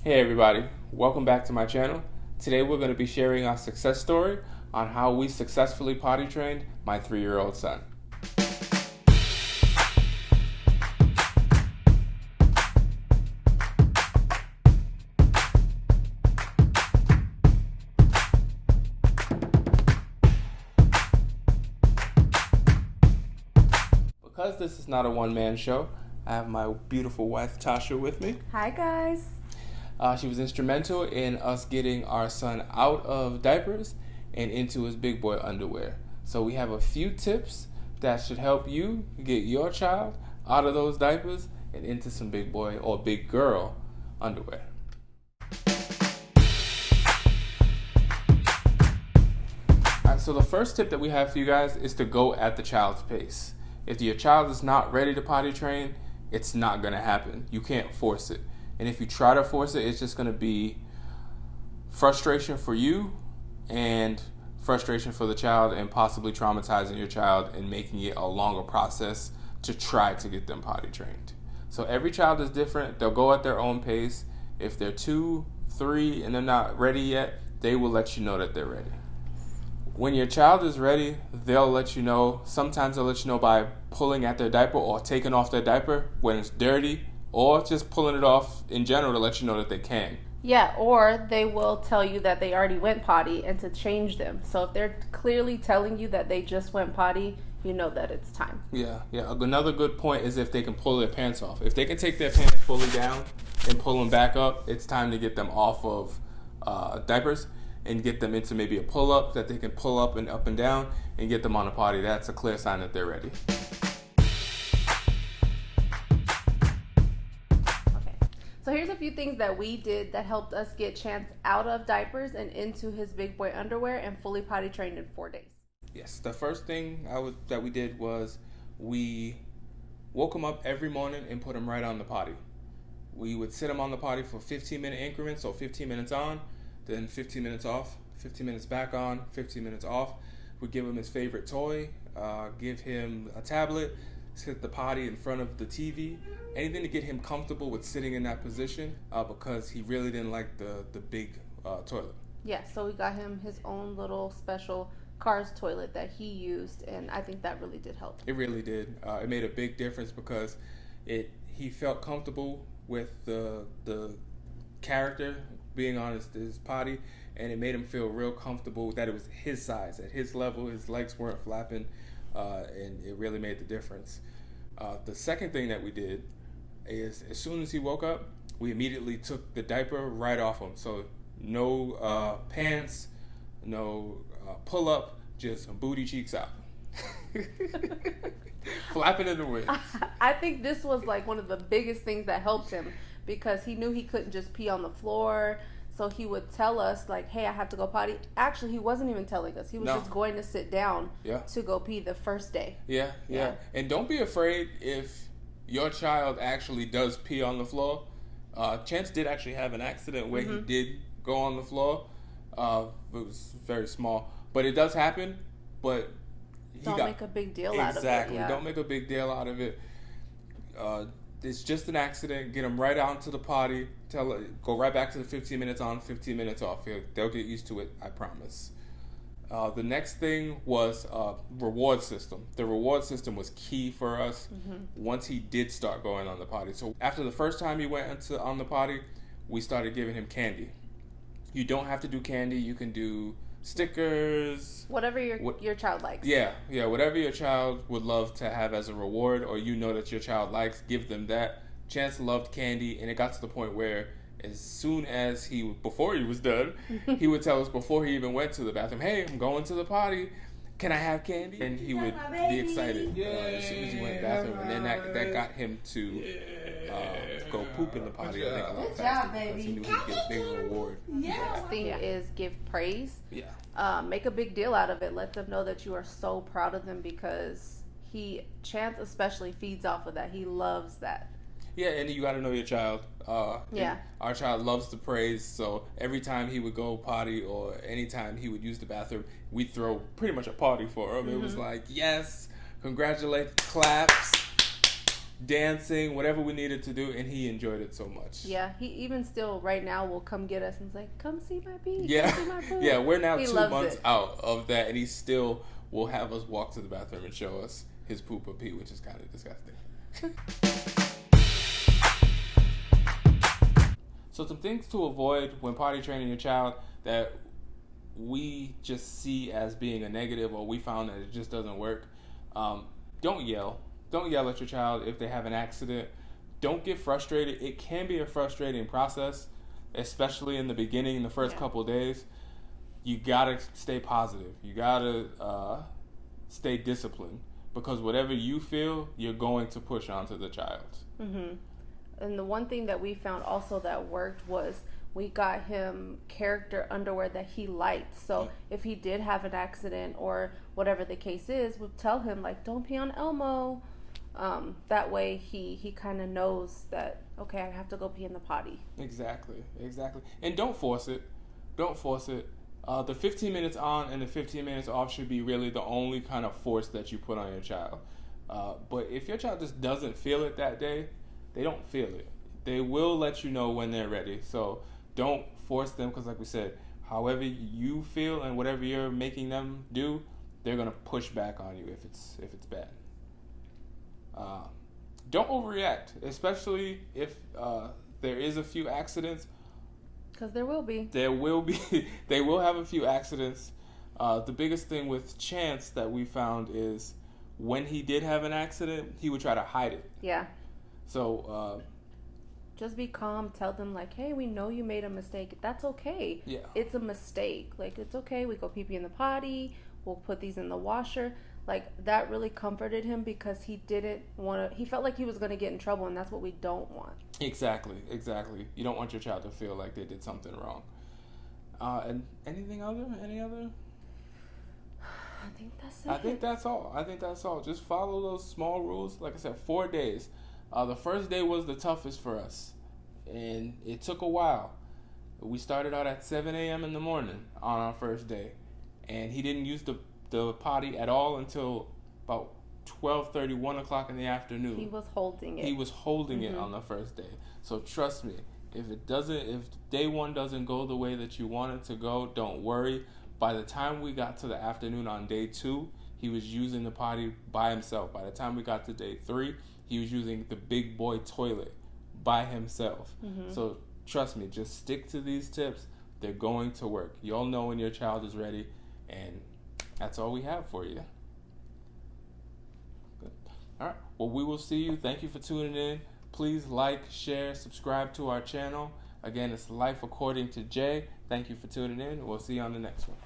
Hey everybody, welcome back to my channel. Today we're going to be sharing our success story on how we successfully potty trained my 3-year-old son. Because this is not a one-man show, I have my beautiful wife Tasha with me. Hi guys. She was instrumental in us getting our son out of diapers and into his big boy underwear. So we have a few tips that should help you get your child out of those diapers and into some big boy or big girl underwear. Alright, so the first tip that we have for you guys is to go at the child's pace. If your child is not ready to potty train, it's not going to happen. You can't force it. And if you try to force it, it's just going to be frustration for you and frustration for the child and possibly traumatizing your child and making it a longer process to try to get them potty trained. So every child is different. They'll go at their own pace. If they're 2, 3, and they're not ready yet, they will let you know that they're ready. When your child is ready, they'll let you know. Sometimes they'll let you know by pulling at their diaper or taking off their diaper when it's dirty, or just pulling it off in general to let you know that they can. Yeah, or they will tell you that they already went potty and to change them. So if they're clearly telling you that they just went potty, you know that it's time. Yeah. Another good point is if they can pull their pants off. If they can take their pants fully down and pull them back up, it's time to get them off of diapers and get them into maybe a pull-up that they can pull up and down and get them on a potty. That's a clear sign that they're ready. So here's a few things that we did that helped us get Chance out of diapers and into his big boy underwear and fully potty trained in 4 days. Yes, the first thing that we did was we woke him up every morning and put him right on the potty. We would sit him on the potty for 15-minute increments, so 15 minutes on, then 15 minutes off, 15 minutes back on, 15 minutes off. We'd give him his favorite toy, give him a tablet, sit the potty in front of the TV, anything to get him comfortable with sitting in that position because he really didn't like the big toilet. Yeah, so we got him his own little special Cars toilet that he used, and I think that really did help. It really did. It made a big difference because he felt comfortable with the character being on his potty, and it made him feel real comfortable that it was his size, at his level, his legs weren't flapping, and it really made the difference. The second thing that we did is as soon as he woke up, we immediately took the diaper right off him. So no pants, no pull-up, just booty cheeks out. Flapping in the wind. I think this was like one of the biggest things that helped him because he knew he couldn't just pee on the floor. So he would tell us like, hey, I have to go potty. Actually, he wasn't even telling us. He was just going to sit down to go pee the first day. Yeah. And don't be afraid if your child actually does pee on the floor. Chance did actually have an accident where he did go on the floor. It was very small. But it does happen. But don't make a big deal out of it. Exactly. Don't make a big deal out of it. It's just an accident. Get them right out to the potty. Go right back to the 15 minutes on, 15 minutes off. They'll get used to it, I promise. The next thing was reward system. The reward system was key for us once he did start going on the potty. So after the first time he went on the potty, we started giving him candy. You don't have to do candy. You can do stickers. Whatever your child likes. Yeah. Whatever your child would love to have as a reward, or you know that your child likes, give them that. Chance loved candy, and it got to the point where as soon as before he was done, he would tell us before he even went to the bathroom, hey, I'm going to the potty. Can I have candy? And he would be excited as soon as he went to the bathroom. And then that got him to go poop in the potty, I think, a lot faster because he knew he'd get a big reward. Next thing is give praise. Yeah. Make a big deal out of it. Let them know that you are so proud of them because Chance especially feeds off of that. He loves that. Yeah, and you got to know your child. Our child loves to praise, so every time he would go potty or anytime he would use the bathroom, we'd throw pretty much a party for him. It was like, yes, congratulations, claps. dancing, whatever we needed to do, and he enjoyed it so much. Yeah, he even still right now will come get us and he's like, come see my pee. Yeah. Come see my poop. Yeah, we're now he 2 months out of that, and he still will have us walk to the bathroom and show us his poop or pee, which is kind of disgusting. So some things to avoid when potty training your child that we just see as being a negative, or we found that it just doesn't work. Don't yell. Don't yell at your child if they have an accident. Don't get frustrated. It can be a frustrating process, especially in the beginning, the first couple of days. You gotta stay positive. You gotta stay disciplined, because whatever you feel, you're going to push onto the child. Mm-hmm. And the one thing that we found also that worked was we got him character underwear that he liked. So if he did have an accident or whatever the case is, we'll tell him, like, don't pee on Elmo. That way he kind of knows that, okay, I have to go pee in the potty. Exactly. And don't force it. The 15 minutes on and the 15 minutes off should be really the only kind of force that you put on your child. But if your child just doesn't feel it that day, they don't feel it. They will let you know when they're ready. So don't force them, because like we said, however you feel and whatever you're making them do, they're going to push back on you if it's bad. Don't overreact, especially if there is a few accidents. Because there will be. They will have a few accidents. The biggest thing with Chance that we found is when he did have an accident, he would try to hide it. Yeah. So just be calm. Tell them, like, hey, we know you made a mistake. That's okay. Yeah. It's a mistake. Like, it's okay. We go pee-pee in the potty. We'll put these in the washer. Like, that really comforted him, because he didn't want to, he felt like he was going to get in trouble, and that's what we don't want. Exactly. You don't want your child to feel like they did something wrong. And any other? I think that's it. I think that's all. Just follow those small rules. Like I said, 4 days. The first day was the toughest for us, and it took a while. We started out at 7 a.m. in the morning on our first day, and he didn't use the potty at all until about 12:30, 1 o'clock in the afternoon. He was holding it. It on the first day. So trust me, if day one doesn't go the way that you want it to go, don't worry. By the time we got to the afternoon on day 2, he was using the potty by himself. By the time we got to day 3, he was using the big boy toilet by himself. Mm-hmm. So trust me, just stick to these tips. They're going to work. You'll know when your child is ready, and that's all we have for you. Good. All right. Well, we will see you. Thank you for tuning in. Please like, share, subscribe to our channel. Again, it's Life According to Jay. Thank you for tuning in. We'll see you on the next one.